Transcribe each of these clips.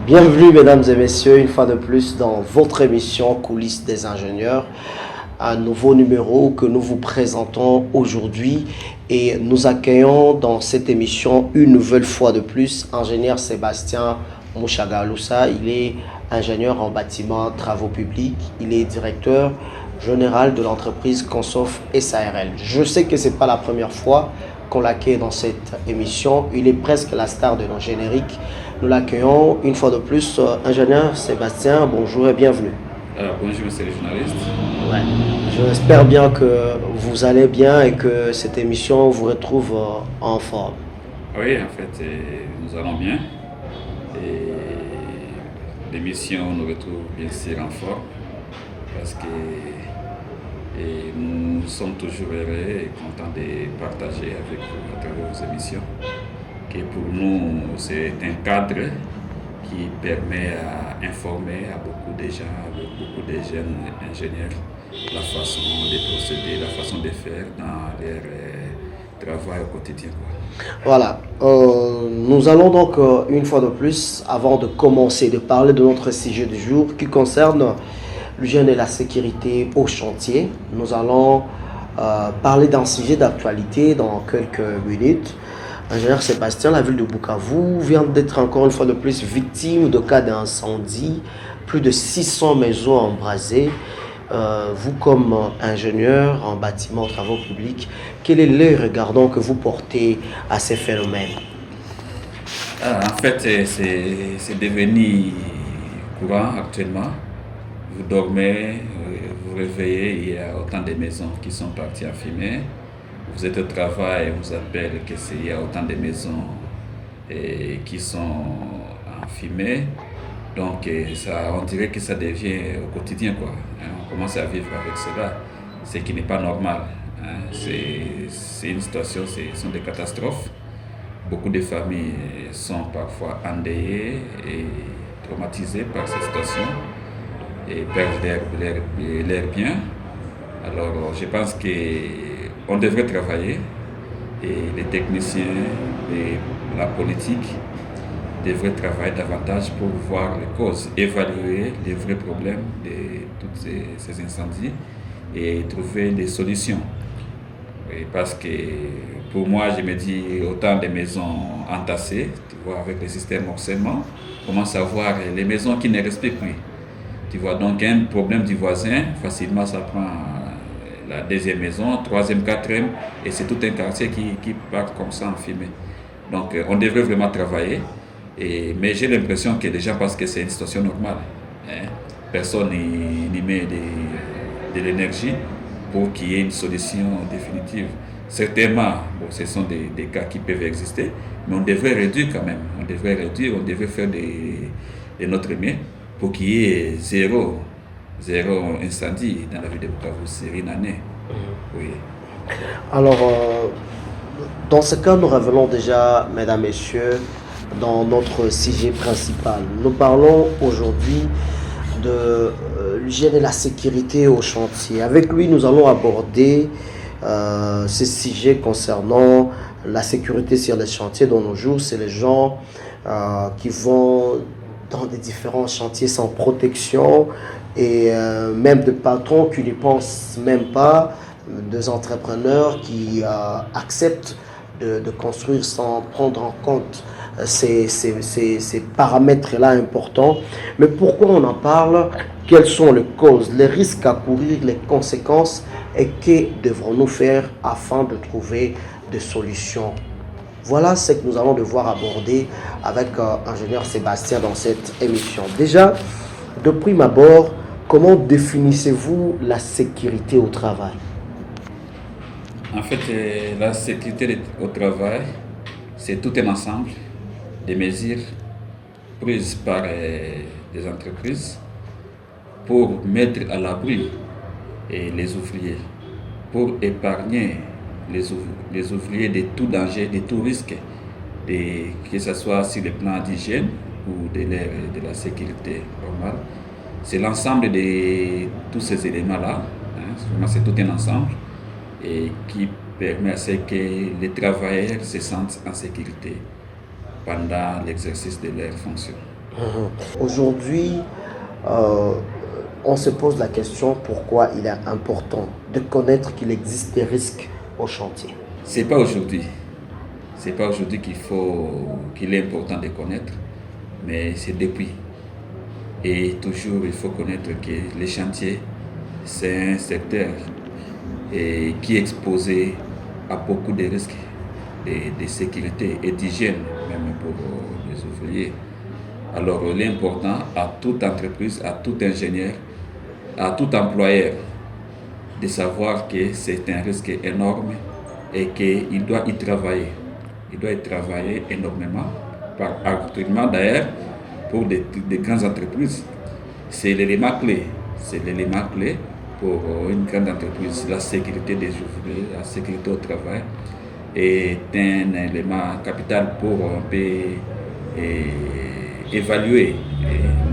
Bienvenue mesdames et messieurs, une fois de plus dans votre émission Coulisses des ingénieurs, un nouveau numéro que nous vous présentons aujourd'hui et nous accueillons dans cette émission une nouvelle fois de plus ingénieur Sébastien Mouchagaloussa. Il est ingénieur en bâtiment travaux publics, il est directeur général de l'entreprise Consof SARL. Je sais que ce n'est pas la première fois qu'on l'accueille dans cette émission, il est presque la star de nos génériques. Nous l'accueillons une fois de plus. Ingénieur Sébastien, bonjour et bienvenue. Bonjour, monsieur le journaliste. Ouais. J'espère bien que vous allez bien et que cette émission vous retrouve en forme. Oui, en fait, nous allons bien. Et l'émission nous retrouve bien sûr en forme parce que nous sommes toujours heureux et contents de partager avec vous à travers vos émissions. Que pour nous, c'est un cadre qui permet à informer à beaucoup de gens, avec beaucoup de jeunes ingénieurs, la façon de procéder, la façon de faire dans leur travail au quotidien. Voilà, nous allons donc une fois de plus, avant de commencer, de parler de notre sujet du jour qui concerne l'hygiène et la sécurité au chantier. Nous allons parler d'un sujet d'actualité dans quelques minutes. Ingénieur Sébastien, la ville de Bukavu vient d'être encore une fois de plus victime de cas d'incendie. Plus de 600 maisons embrasées. Vous, comme ingénieur en bâtiment, travaux publics, quel est l'œil regardant que vous portez à ces phénomènes? En fait, c'est devenu courant actuellement. Vous dormez, vous réveillez, il y a autant de maisons qui sont parties en fumée. Vous êtes au travail, on vous appelle qu'il y a autant de maisons qui sont en fumée. Donc on dirait que ça devient au quotidien, quoi. On commence à vivre avec cela, ce qui n'est pas normal. C'est une situation, ce sont des catastrophes. Beaucoup de familles sont parfois endeuillées et traumatisées par cette situation et perdent leurs biens. Alors je pense qu'on devrait travailler et les techniciens et la politique devraient travailler davantage pour voir les causes, évaluer les vrais problèmes de tous ces incendies et trouver des solutions. Et parce que pour moi, je me dis autant de maisons entassées, tu vois, avec le système morcellement, on commence à voir les maisons qui ne respectent plus. Tu vois, donc un problème du voisin, facilement ça prend la deuxième maison, troisième, quatrième, et c'est tout un quartier qui part comme ça en fumée. Donc on devrait vraiment travailler, mais j'ai l'impression que les gens pensent que c'est une situation normale. Personne n'y met de l'énergie pour qu'il y ait une solution définitive. Certainement, ce sont des cas qui peuvent exister, mais on devrait réduire quand même. On devrait faire de notre mieux pour qu'il y ait zéro incendie dans la ville de Bukavu, c'est une année. Oui. Alors, dans ce cas, nous revenons déjà, mesdames, messieurs, dans notre sujet principal. Nous parlons aujourd'hui de l'hygiène et la sécurité au chantier. Avec lui, nous allons aborder ce sujet concernant la sécurité sur les chantiers. Dans nos jours, c'est les gens qui vont dans des différents chantiers sans protection et même de patrons qui ne pensent même pas, des entrepreneurs qui acceptent de construire sans prendre en compte ces paramètres-là importants. Mais pourquoi on en parle? Quelles sont les causes, les risques à courir, les conséquences et que devrons-nous faire afin de trouver des solutions? Voilà ce que nous allons devoir aborder avec ingénieur Sébastien dans cette émission. Déjà, de prime abord, comment définissez-vous la sécurité au travail? En fait, la sécurité au travail, c'est tout un ensemble de mesures prises par des entreprises pour mettre à l'abri les ouvriers, pour épargner les ouvriers de tout danger, de tout risque, que ce soit sur le plan d'hygiène ou de la sécurité normale. C'est l'ensemble de tous ces éléments-là, c'est tout un ensemble et qui permet à ce que les travailleurs se sentent en sécurité pendant l'exercice de leurs fonctions. Aujourd'hui, euh, on se pose la question pourquoi il est important de connaître qu'il existe des risques au chantier. C'est pas aujourd'hui. C'est pas aujourd'hui qu'il est important de connaître, mais c'est depuis. Et toujours, il faut connaître que les chantiers, c'est un secteur qui est exposé à beaucoup de risques de sécurité et d'hygiène, même pour les ouvriers. Alors, il est important à toute entreprise, à tout ingénieur, à tout employeur de savoir que c'est un risque énorme et qu'il doit y travailler. Il doit y travailler énormément, actuellement d'ailleurs, pour des grandes entreprises. C'est l'élément clé. C'est l'élément clé pour une grande entreprise. La sécurité des ouvriers, la sécurité au travail est un élément capital pour un peu évaluer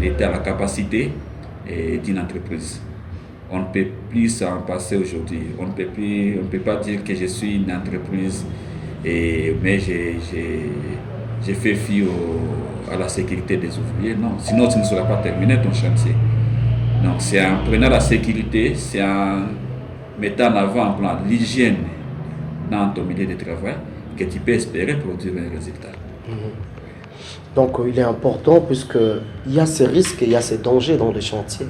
l'état, la capacité d'une entreprise. On ne peut plus s'en passer aujourd'hui. On ne peut pas dire que je suis une entreprise, mais j'ai fait fi à la sécurité des ouvriers. Non, sinon tu ne seras pas terminé ton chantier. Donc c'est en prenant la sécurité, c'est en mettant en avant l'hygiène dans ton milieu de travail que tu peux espérer produire un résultat. Donc il est important puisqu'il y a ces risques et il y a ces dangers dans les chantiers.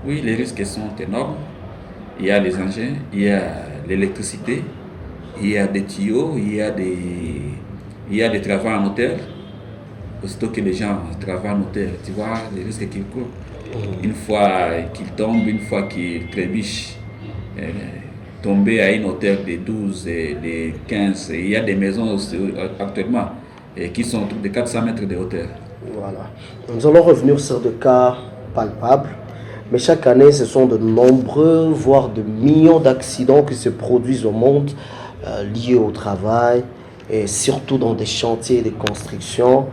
Oui, les risques sont énormes. Il y a les engins, il y a l'électricité, il y a des tuyaux, il y a des travaux en hauteur. Aussitôt que les gens travaillent en hauteur, tu vois les risques qu'ils courent. Une fois qu'ils tombent, une fois qu'ils trébuchent, tomber à une hauteur de 12 et de 15. Il y a des maisons aussi, actuellement qui sont autour de 400 mètres de hauteur. Voilà. Nous allons revenir sur des cas palpables. Mais chaque année, ce sont de nombreux, voire de millions d'accidents qui se produisent au monde liés au travail et surtout dans des chantiers de construction.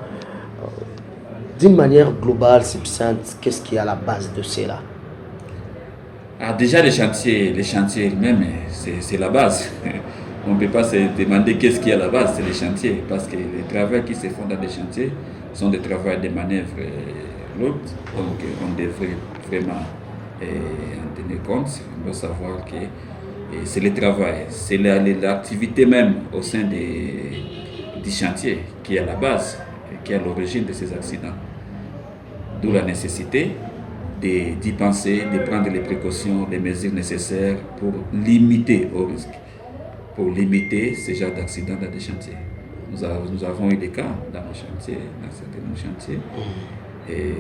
D'une manière globale, Sibsaint, qu'est-ce qui est à la base de cela? Déjà, les chantiers eux-mêmes, c'est la base. On ne peut pas se demander qu'est-ce qui est à la base, c'est les chantiers. Parce que les travaux qui se font dans les chantiers sont des travaux de manœuvre lourdes. Donc, on devrait vraiment en tenir compte. On doit savoir que c'est le travail, c'est l'activité même au sein du chantier qui est à la base, qui est à l'origine de ces accidents. D'où la nécessité d'y penser, de prendre les précautions, les mesures nécessaires pour limiter au risque, pour limiter ce genre d'accidents dans des chantiers. Nous avons eu des cas dans nos chantiers, dans certains de nos chantiers. Et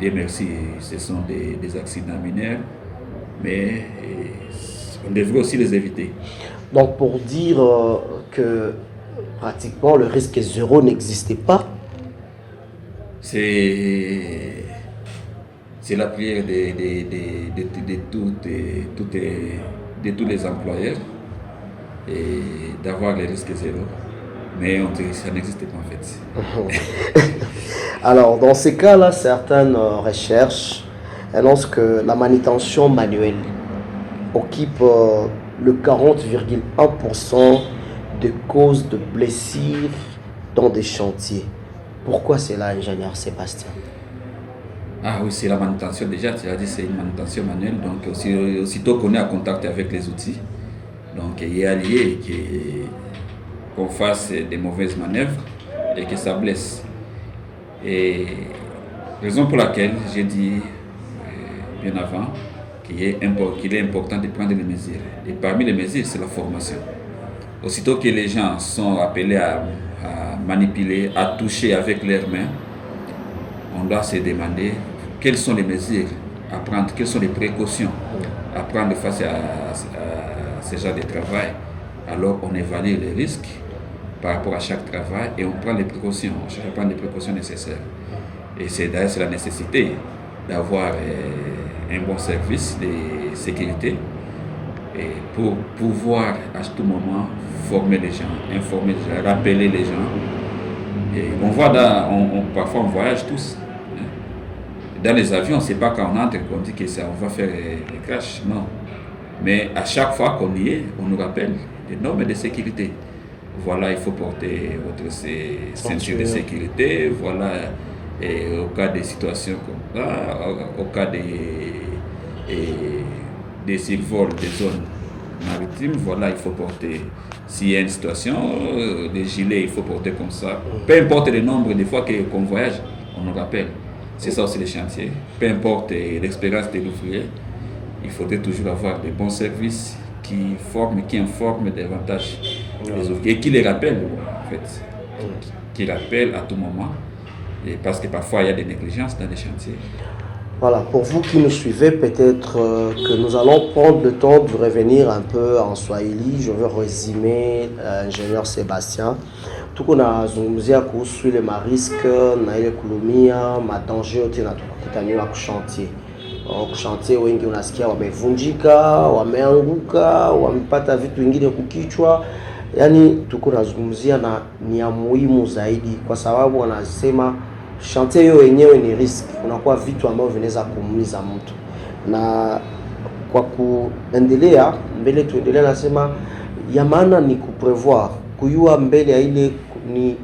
Dieu merci, ce sont des accidents mineurs, mais on devrait aussi les éviter. Donc pour dire que pratiquement le risque zéro n'existait pas. C'est la prière de tous les employeurs et d'avoir les risques zéro. Mais on dirait que ça n'existe pas en fait. Alors, dans ces cas-là, certaines recherches annoncent que la manutention manuelle occupe le 40,1% des causes de blessures dans des chantiers. Pourquoi cela, ingénieur Sébastien? Ah oui, c'est la manutention déjà, tu as dit c'est une manutention manuelle, donc aussitôt qu'on est en contact avec les outils, donc il est allié qu'on fasse des mauvaises manœuvres et que ça blesse. Et raison pour laquelle j'ai dit bien avant qu'il est important de prendre les mesures. Et parmi les mesures, c'est la formation. Aussitôt que les gens sont appelés à manipuler, à toucher avec leurs mains, on doit se demander quelles sont les mesures à prendre, quelles sont les précautions à prendre face à ce genre de travail. Alors on évalue les risques par rapport à chaque travail et on prend les précautions, nécessaires. Et c'est d'ailleurs la nécessité d'avoir un bon service de sécurité et pour pouvoir à tout moment former les gens, informer les gens, rappeler les gens. Et on voit parfois on voyage tous. Dans les avions, c'est pas quand on entre qu'on dit que ça, on va faire des crashs, non. Mais à chaque fois qu'on y est, on nous rappelle des normes de sécurité. Voilà, il faut porter votre ceinture de sécurité, voilà, Et au cas des situations comme ça, au cas des survols des zones maritimes, voilà, il faut porter, s'il y a une situation, des gilets, il faut porter comme ça. Peu importe le nombre de fois qu'on voyage, on nous rappelle. C'est ça aussi les chantiers. Peu importe l'expérience de l'ouvrier, il faudrait toujours avoir des bons services qui informent davantage les ouvriers et qui les rappellent, en fait. Qui rappellent à tout moment. Et parce que parfois il y a des négligences dans les chantiers. Voilà, pour vous qui nous suivez, peut-être que nous allons prendre le temps de revenir un peu en Swahili. Je veux résumer ingénieur Sébastien. Tuko nazungumzia kuhusu ile marisk na ile kulumia madanger yote na tukutaniwa kushantie. Kushantie wengi unasikia wamevunjika, wameanguka, wamepata vitu vingine kukichwa. Yaani tuko nazungumzia na ni ya muhimu zaidi kwa sababu wanasema chantier hiyo yenyewe ni risk, kunakuwa vitu ambavyo vinaweza kumuumiza mtu. Na kwa kuendelea mbele, tuendelea nasema ya maana ni kuprevoir, kujua mbele ya ile ni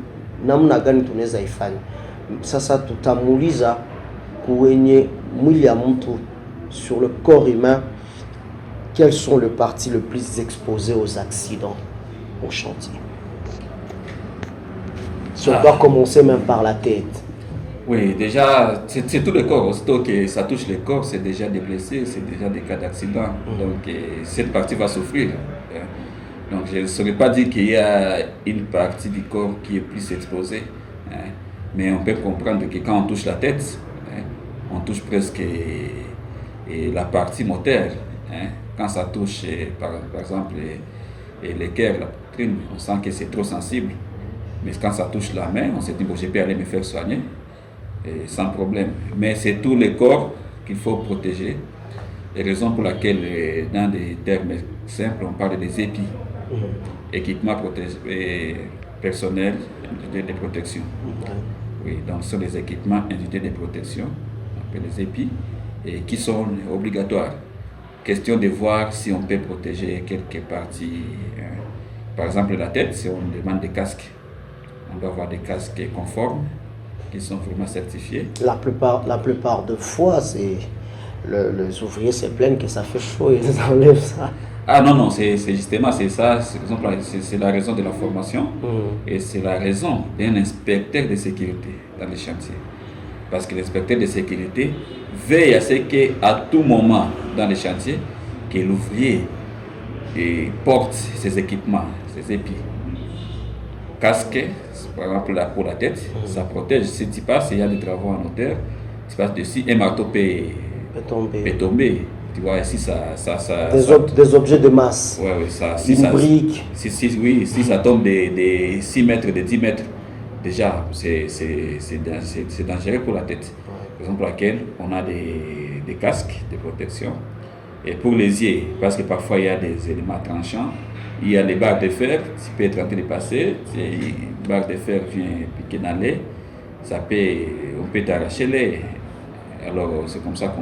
namna gani tunaweza ifanya. Sasa tutamuuliza kwenye mwili ya mtu, sur le corps humain, quelles sont les parties les plus exposées aux accidents au chantier. Si on doit commencer même par la tête. Oui, déjà, c'est tout le corps. Aussitôt que ça touche le corps, c'est déjà des blessés, c'est déjà des cas d'accident. Donc, cette partie va souffrir. Donc, je ne saurais pas dire qu'il y a une partie du corps qui est plus exposée. Mais on peut comprendre que quand on touche la tête, on touche presque la partie moteur. Quand ça touche, par exemple, les cœurs, la poitrine, on sent que c'est trop sensible. Mais quand ça touche la main, on se dit, bon, je peux aller me faire soigner. Et sans problème. Mais c'est tout le corps qu'il faut protéger. Et raison pour laquelle, dans des termes simples, on parle des épis. Équipements personnels individuels de protection. Oui, donc ce sont des équipements individuels de protection, on appelle les épis, et qui sont obligatoires. Question de voir si on peut protéger quelques parties. Par exemple, la tête, si on demande des casques, on doit avoir des casques conformes, qui sont vraiment certifiés. La plupart de fois, c'est les ouvriers se plaignent que ça fait chaud et ils enlèvent ça. Ah non, c'est justement, c'est ça, c'est la raison de la formation et c'est la raison d'un inspecteur de sécurité dans les chantiers. Parce que l'inspecteur de sécurité veille à ce qu'à tout moment dans les chantiers, que l'ouvrier porte ses équipements, ses épis. Casque, par exemple pour la tête, ça protège. Si tu passes, il y a des travaux en hauteur, tu passes dessus, un marteau peut tomber. Tu vois, ici, des objets de masse. Ouais, ça, une brique. Si ça tombe des 6 mètres, de 10 mètres, déjà, c'est dangereux pour la tête. Raison pour laquelle on a des casques de protection. Et pour les yeux, parce que parfois il y a des éléments tranchants, il y a les barres de fer, tu peux être en train de passer, une barre de fer vient piquer dans l'œil, on peut t'arracher l'œil. Alors c'est comme ça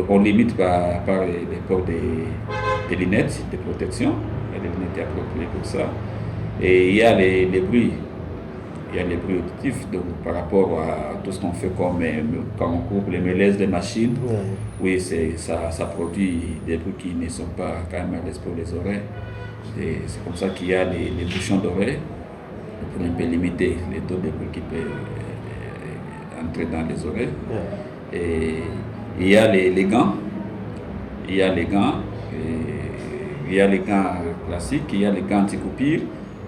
qu'on limite par les ports des lunettes de protection, il y a des lunettes appropriées pour ça. Et il y a les bruits. Il y a les bruits auditifs, donc par rapport à tout ce qu'on fait comme quand on coupe les mélèzes des machines, oui, ça produit des bruits qui ne sont pas quand même à l'aise pour les oreilles. Et c'est comme ça qu'il y a les bouchons d'oreilles pour un peu limiter les taux de bruit qui peuvent entrer dans les oreilles. Et il y a les gants, il y a les gants classiques, il y a les gants anti-coupure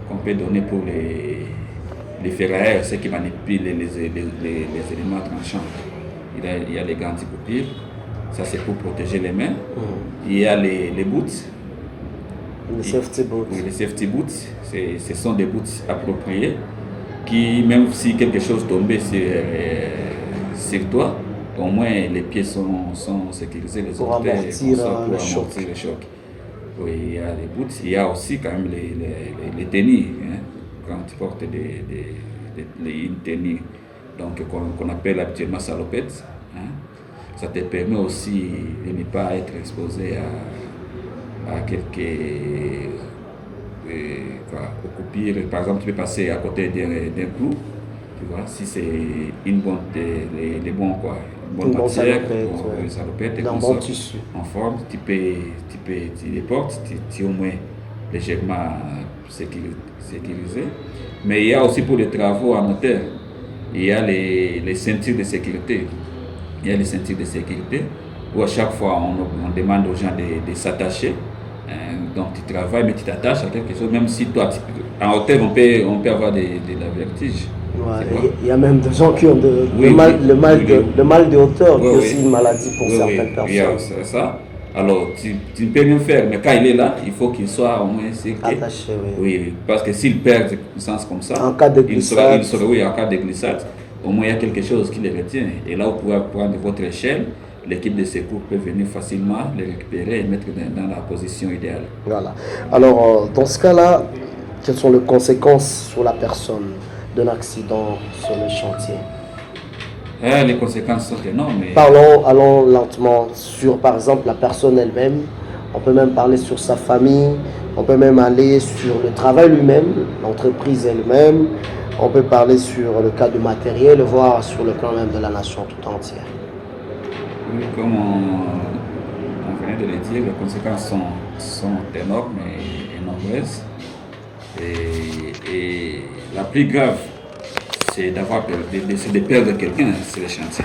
qu'on peut donner pour les ferrailleurs, ceux qui manipulent les éléments tranchants. Il y a les gants anti-coupure, ça c'est pour protéger les mains. Il y a les boots. Les safety boots. Oui, les safety boots, ce sont des boots appropriés qui, même si quelque chose tombait sur toi, au moins les pieds sont sécurisés, les orteils pour amortir le choc. Oui, il y a les boots, il y a aussi quand même les tennis. Quand tu portes une tenue qu'on appelle habituellement salopette, ça te permet aussi de ne pas être exposé à quelques coupures. Par exemple, tu peux passer à côté d'un clou, Tu vois, si c'est une bonne, les bons quoi, une bonne Une bonne matière, salopette, bon, ouais. salopette, et D'un qu'on bon sort tissu. en forme, tu les portes, tu au moins légèrement sécurisé. Mais il y a aussi pour les travaux en hauteur, il y a les ceintures de sécurité. Il y a les ceintures de sécurité où à chaque fois on demande aux gens de s'attacher. Donc tu travailles mais tu t'attaches à quelque chose, même si toi, en hauteur on peut avoir de la vertige. Ouais, Tu vois? il y a même des gens qui ont Oui, oui. le mal de hauteur, qui Oui, est oui. aussi une maladie pour Oui, certaines il y a personnes. ça. Alors, tu ne peux rien faire, mais quand il est là, il faut qu'il soit au moins séqué. Attaché, oui. Oui, parce que s'il perd des puissances comme ça, En cas de il sera, glissade. oui, en cas de glissade, au moins il y a quelque chose qui les retient. Et là, vous pouvez prendre votre échelle, l'équipe de secours peut venir facilement les récupérer et mettre dans la position idéale. Voilà. Alors, dans ce cas-là, quelles sont les conséquences sur la personne d'un accident sur le chantier? Les conséquences sont énormes. Allons lentement sur, par exemple, la personne elle-même. On peut même parler sur sa famille. On peut même aller sur le travail lui-même, l'entreprise elle-même. On peut parler sur le cas du matériel, voire sur le plan même de la nation tout entière. Oui, comme on vient de le dire, les conséquences sont énormes et nombreuses. Et la plus grave, c'est de perdre quelqu'un sur le chantier.